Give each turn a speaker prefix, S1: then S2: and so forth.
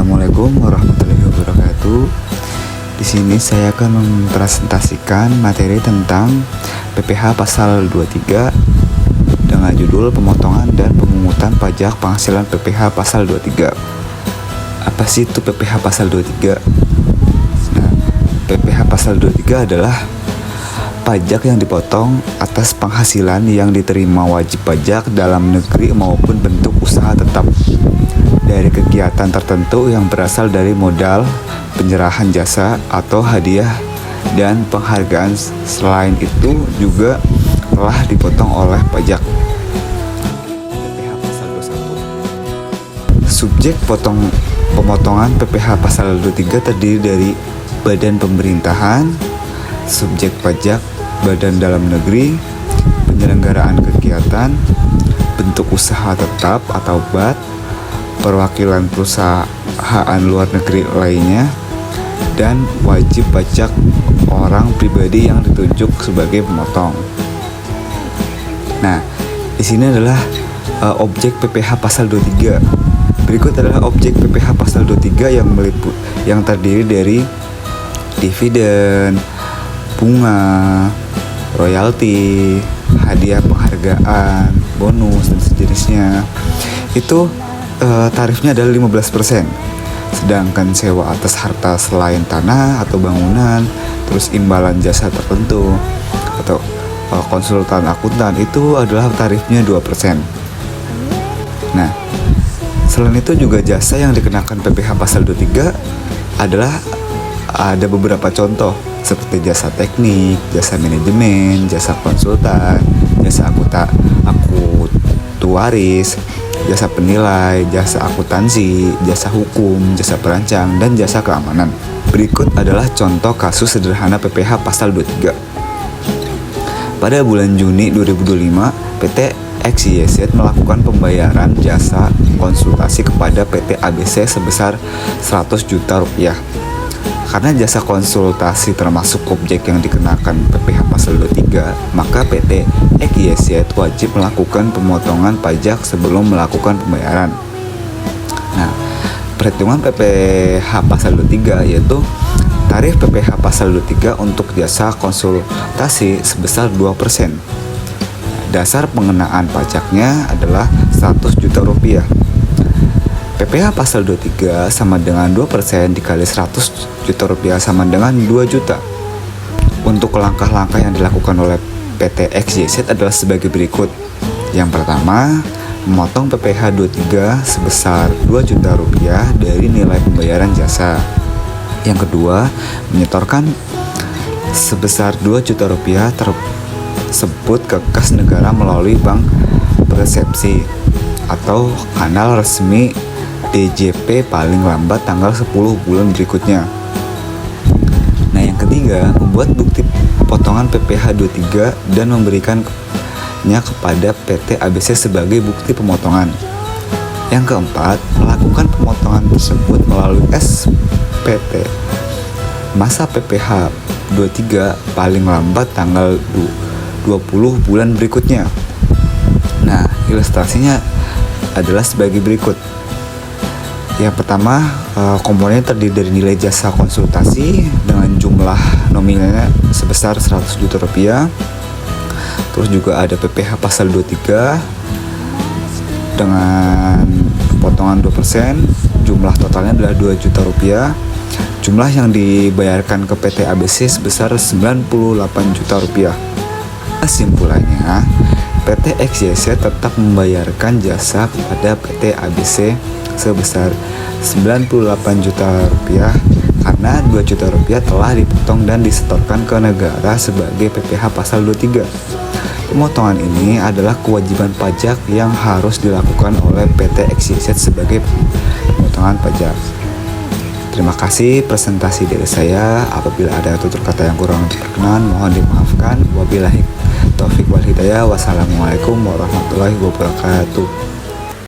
S1: Assalamualaikum warahmatullahi wabarakatuh. Di sini saya akan mempresentasikan materi tentang PPh pasal 23 dengan judul pemotongan dan pemungutan pajak penghasilan PPh pasal 23. Apa sih itu PPh pasal 23? Nah, PPh pasal 23 adalah pajak yang dipotong atas penghasilan yang diterima wajib pajak dalam negeri maupun bentuk usaha tetap dari kegiatan tertentu yang berasal dari modal, penyerahan jasa, atau hadiah dan penghargaan. Selain itu juga telah dipotong oleh pajak. PPh pasal 21. Subjek pemotongan PPh pasal 23 terdiri dari badan pemerintahan, subjek pajak, badan dalam negeri, penyelenggaraan kegiatan, bentuk usaha tetap atau BAT, perwakilan perusahaan luar negeri lainnya, dan wajib pajak orang pribadi yang ditunjuk sebagai pemotong. Nah, di sini adalah objek PPh pasal 23. Berikut adalah objek PPh pasal 23 yang terdiri dari dividen, bunga, royalti, hadiah penghargaan, bonus, dan sejenisnya. Itu tarifnya adalah 15%. Sedangkan sewa atas harta selain tanah atau bangunan, terus imbalan jasa tertentu atau konsultan akuntan itu adalah tarifnya 2%. Nah, selain itu juga jasa yang dikenakan PPh pasal 23 adalah ada beberapa contoh seperti jasa teknik, jasa manajemen, jasa konsultan, jasa akutuaris, jasa penilai, jasa akuntansi, jasa hukum, jasa perancang, dan jasa keamanan. Berikut adalah contoh kasus sederhana PPh pasal 23. Pada bulan Juni 2025, PT XYZ melakukan pembayaran jasa konsultasi kepada PT ABC sebesar 100 juta rupiah. Karena jasa konsultasi termasuk objek yang dikenakan PPh pasal 23, maka PT XYZ wajib melakukan pemotongan pajak sebelum melakukan pembayaran. Nah, perhitungan PPh pasal 23 yaitu tarif PPh pasal 23 untuk jasa konsultasi sebesar 2%. Dasar pengenaan pajaknya adalah 100 juta rupiah. PPh pasal 23 sama dengan 2% dikali 100 juta rupiah sama dengan 2 juta. Untuk langkah-langkah yang dilakukan oleh PT XYZ adalah sebagai berikut. Yang pertama, memotong PPh 23 sebesar 2 juta rupiah dari nilai pembayaran jasa. Yang kedua, menyetorkan sebesar 2 juta rupiah tersebut ke kas negara melalui bank persepsi atau kanal resmi DJP paling lambat tanggal 10 bulan berikutnya. Nah, yang ketiga, membuat bukti potongan PPh 23 dan memberikannya kepada PT ABC sebagai bukti pemotongan. Yang keempat, melakukan pemotongan tersebut melalui SPT. Masa PPh 23 paling lambat tanggal 20 bulan berikutnya. Nah, ilustrasinya adalah sebagai berikut. Yang pertama, komponen terdiri dari nilai jasa konsultasi dengan jumlah nominalnya sebesar 100 juta rupiah. Terus juga ada PPh pasal 23 dengan potongan 2%. Jumlah totalnya adalah 2 juta rupiah. Jumlah yang dibayarkan ke PT ABC sebesar 98 juta rupiah. Kesimpulannya, PT XYZ tetap membayarkan jasa kepada PT ABC sebesar 98 juta rupiah karena 2 juta rupiah telah dipotong dan disetorkan ke negara sebagai PPh pasal 23. Pemotongan ini adalah kewajiban pajak yang harus dilakukan oleh PT XYZ sebagai pemotongan pajak. Terima kasih presentasi dari saya. Apabila ada tutur kata yang kurang berkenan, mohon dimaafkan. Wabillahi taufiq wal hidayah. Wassalamualaikum warahmatullahi wabarakatuh.